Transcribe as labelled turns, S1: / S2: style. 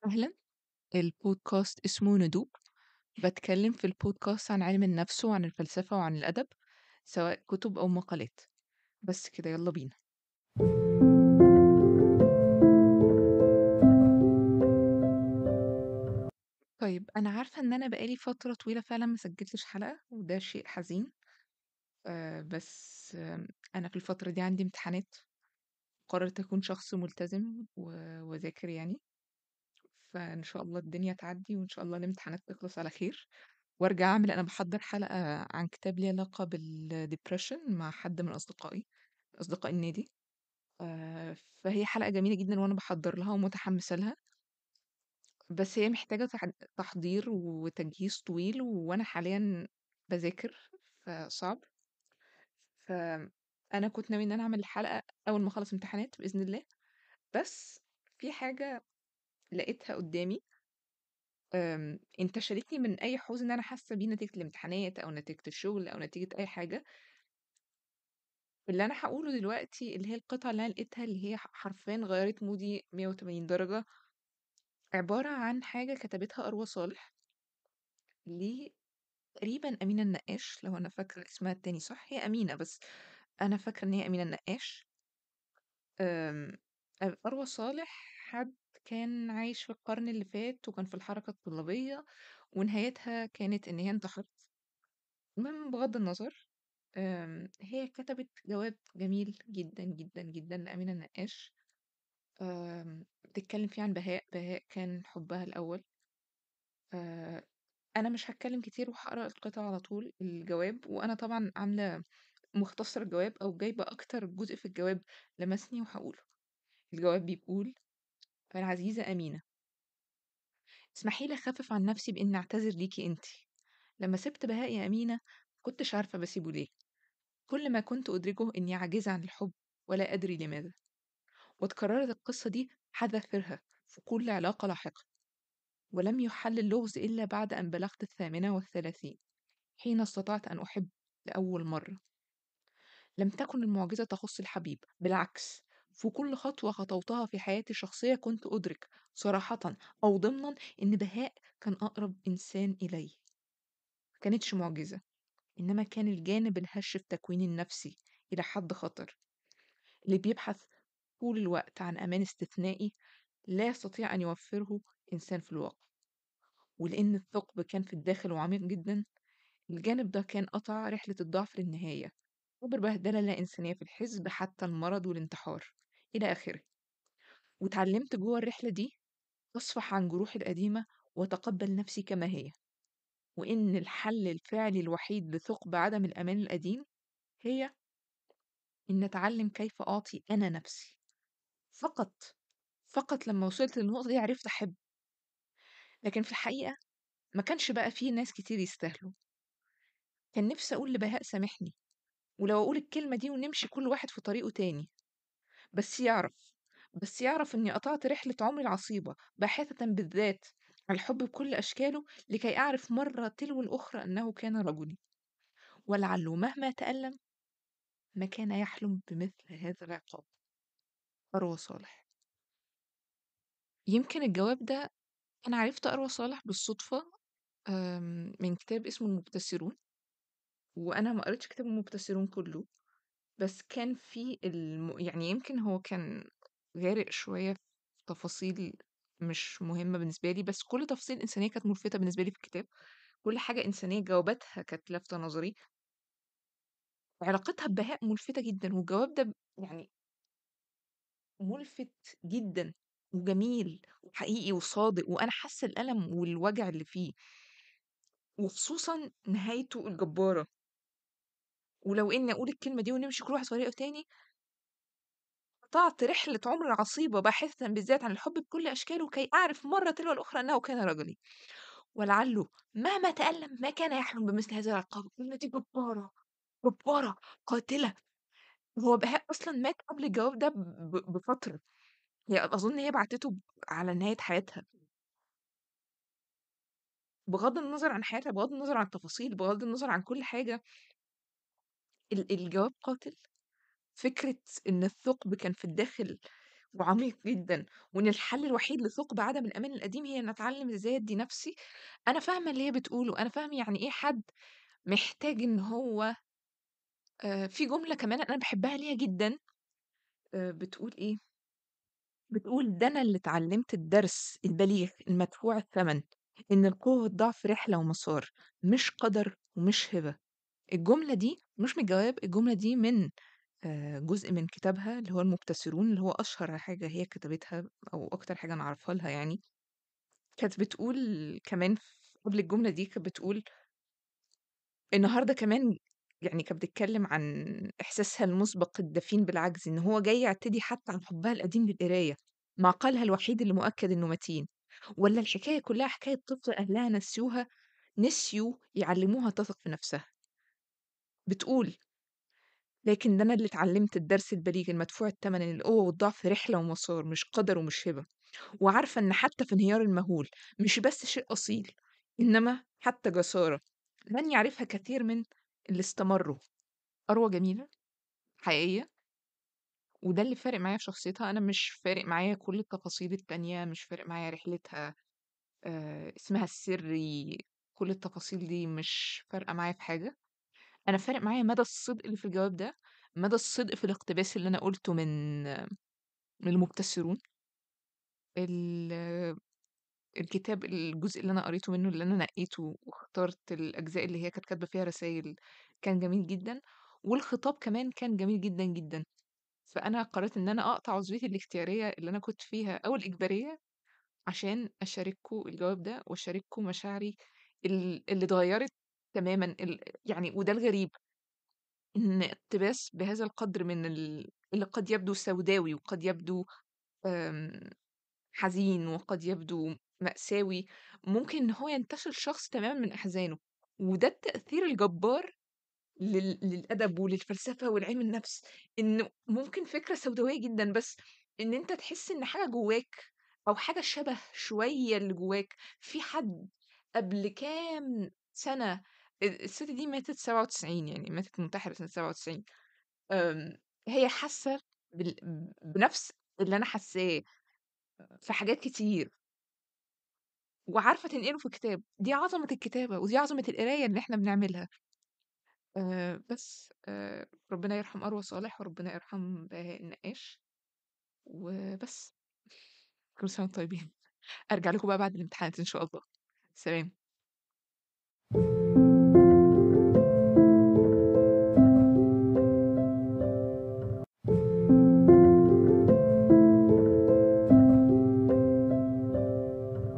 S1: أهلا. البودكاست اسمه ندوب. بتكلم في البودكاست عن علم النفس وعن الفلسفة وعن الأدب، سواء كتب أو مقالات. بس كده، يلا بينا. طيب، أنا عارفة إن أنا بقالي فترة طويلة فعلا ما سجلتش حلقة، وده شيء حزين. بس أنا في الفترة دي عندي امتحانات. قررت أكون شخص ملتزم وذاكر يعني. فإن شاء الله الدنيا تعدي، وإن شاء الله الامتحانات تخلص على خير، وارجع اعمل. انا بحضر حلقة عن كتاب ليه علاقة بالديبريشن مع حد من اصدقاء النادي. فهي حلقة جميلة جدا وانا بحضر لها ومتحمسة لها. بس هي محتاجة تحضير وتجهيز طويل، وانا حاليا بذاكر، فصعب. فانا كنت ناوي ان انا اعمل الحلقة اول ما اخلص امتحانات بإذن الله. بس في حاجة لقيتها قدامي، انتشلتني من اي حزن انا حاسه بيه نتيجه الامتحانات او نتيجه الشغل او نتيجه اي حاجه. اللي أنا هاقوله دلوقتي اللي هي القطعة اللي أنا لقيتها، اللي هي حرفيًا غيّرت مودي 180 درجة. عبارة عن حاجة كتبتها أروى صالح تقريبًا أمينة النقاش، لو أنا فاكرة اسمها التاني صح، هي أمينة، بس أنا فاكرة إن هي أمينة النقاش. آمم، أروى صالح حد كان عايش في القرن اللي فات، وكان في الحركة الطلابية، ونهايتها كانت إن هي انتحرت. المهم بغض النظر، هي كتبت جواب جميل جدًا، جدًا، جدًا لأمينة النقاش. بتتكلم فيه عن بهاء كان حبها الأول. آآ أنا مش هاتكلم كتير وهاقرا القطعة على طول، الجواب، وأنا طبعًا عاملة مختصر الجواب أو جايبة أكتر جزء في الجواب لمسني وهاقوله. الجواب بيقول: العزيزة أمينة، اسمحي لي أخفف عن نفسي بإني أعتذر ليكِ أنتِ. لمّا سِبت بهاء يا أمينة، ما كنتش عارفة باسيبه ليه. كل ما كنت أدركه إني عاجزة عن الحب ولا أدري لماذا. واتكررت القصة دي حذافيرها في كل علاقة لاحقة. ولم يحل اللغز إلا بعد أن بلغت 38، حين استطعت أن أحب لأول مرة. لم تكن المعجزة تخص الحبيب، بالعكس. في كل خطوة خطوتها في حياتي الشخصية كنت أدرك صراحة أو ضمنا إن بهاء كان أقرب إنسان إلي. ما كانتش معجزة، إنما كان الجانب الهش في تكويني النفسي إلى حد خطر، اللي بيبحث طول الوقت عن أمان استثنائي لا يستطيع أن يوفره إنسان في الواقع. ولأن الثقب كان في الداخل وعميق جدا، الجانب ده كان قطع رحلة الضعف للنهاية، عبر بهدلة لا إنسانية في الحزب حتى المرض والانتحار إلى آخره. واتعلمت جوه الرحلة دي أصفح عن جروحي القديمة وأتقبل نفسي كما هي. وإن الحل الفعلي الوحيد لثقب عدم الأمان القديم هي إن أتعلم كيف أعطي أنا نفسي. فقط فقط لما وصلت للنقطة دي عرفت أحب. لكن في الحقيقة ما كانش بقى فيه ناس كتير يستاهلوا. كان نفسي أقول لبهاء سامحني، ولو أقول الكلمة دي ونمشي كل واحد في طريقه تاني. بس يعرف بس يعرف إني قطعت رحلة عمري العصيبة باحثة بالذات على الحب بكل أشكاله، لكي أعرف مرة تلو الأخرى أنه كان رجلي. ولعله مهما تألم ما كان يحلم بمثل هذا العقاب. أروى صالح. يمكن الجواب ده أنا عرفت أروى صالح بالصدفة، من كتاب اسمه المبتسرون. وأنا ما قريتش كتاب المبتسرون كله، بس كان في يعني يمكن هو كان غارق شوية في تفاصيل مش مهمة بالنسبة لي، بس كل تفاصيل إنسانية كانت ملفتة بالنسبة لي في الكتاب. كل حاجة إنسانية جواباتها كانت لافتة نظري. علاقتها ببهاء ملفتة جدا، والجواب ده يعني ملفت جدا وجميل وحقيقي وصادق، وأنا حاسة الألم والوجع اللي فيه، وخصوصا نهايته الجبارة. ولو إني أقول الكلمة دي ونمشي كل واحد في طريقه تاني، قطعت رحلة عمر عصيبة باحثة بالذات عن الحب بكل أشكاله كي أعرف مرة تلو الأخرى أنه كان رجلي. ولعله مهما تألم ما كان يحلم بمثل هذا العقاب. الكلمة دي جبارة، جبارة، قاتلة. هو بهاء أصلا مات قبل الجواب ده بفترة. هي أظن هي بعتته على نهاية حياتها. بغض النظر عن حياتها، بغض النظر عن التفاصيل، بغض النظر عن كل حاجة، الجواب قاتل. فكرة إن الثقب كان في الداخل وعميق جدًا، وإن الحل الوحيد لثقب عدم الأمان القديم هي إن أتعلم إزاي أدّي نفسي. أنا فاهمة اللي هي بتقوله، أنا فاهمة يعني إيه حد محتاج إن هو في جملة كمان أنا باحبها ليها جدًا، بتقول إيه، بتقول: "ده أنا اللي اتعلمت الدرس البليغ المدفوع الثمن، إن القوة والضعف رحلة ومسار، مش قدر ومش هبة." الجملة دي مش من الجواب، الجملة دي من جزء من كتابها اللي هو المبتسرون، اللي هو أشهر حاجة هي كتبتها أو أكتر حاجة أنا أعرفها لها يعني. كانت بتقول كمان قبل الجملة دي كانت بتقول النهارده كمان، يعني كانت بتتكلم عن إحساسها المُسبق الدفين بالعجز، إن هو جاي يعتدي حتى على حُبّها القديم للقراية، معقلها الوحيد اللي مؤكد إنه متين، والّا الحكاية كلّها حكاية طفل أهلها نسيوا يعلّموها تثق في نفسها. بتقول: "لكن ده أنا اللي اتعلّمت الدرس البليغ المدفوع التمن إن القوة والضعف رحلة ومسار مش قدر ومش هبة، وعارفة إن حتى في انهيار المهول مش بس شيء أصيل، إنما حتى جسارة لن يعرفها كثير من اللي استمرّوا." أروى جميلة، حقيقية، وده اللي فارق معايا في شخصيتها. أنا مش فارق معايا كل التفاصيل التانية، مش فارق معايا رحلتها، اسمها السري، كل التفاصيل دي مش فارقة معايا في حاجة. أنا فارق معايا مدى الصدق اللي في الجواب ده، مدى الصدق في الاقتباس اللي أنا قُلته من المبتسرون. ال الكتاب الجزء اللي أنا قريته منه اللي أنا نقيته واخترت الأجزاء اللي هي كانت كاتبة فيها رسايل كان جميل جدًا، والخطاب كمان كان جميل جدًا، جدًا. فأنا قررت إن أنا أقطع عُزلتي الاختيارية اللي أنا كنت فيها أو الإجبارية عشان أشارككم الجواب ده وأشارككم مشاعري اللي اتغيّرت تمامًا. يعني وده الغريب، إن اقتباس بهذا القدر من اللي قد يبدو سوداوي وقد يبدو آمم حزين وقد يبدو مأساوي، ممكن إن هو ينتشل شخص تمامًا من أحزانه، وده التأثير الجبار للأدب وللفلسفة ولعلم النفس، إنه ممكن فكرة سوداوية جدًا، بس إن أنت تحس إن حاجة جواك أو حاجة شبه شوية اللي جواك في حد قبل كام سنة. الست دي ماتت 97، يعني ماتت منتحرة سنة 97. آمم، هي حاسة بنفس اللي أنا حاساه في حاجات كتير، وعارفة تنقله في كتاب. دي عظمة الكتابة، ودي عظمة القراية اللي إحنا بنعملها. بس ربنا يرحم أروى صالح، وربنا يرحم بهاء النقاش، وبس. كل سنة وأنتم طيبين. أرجع لكم بقى بعد الامتحانات إن شاء الله. سلام.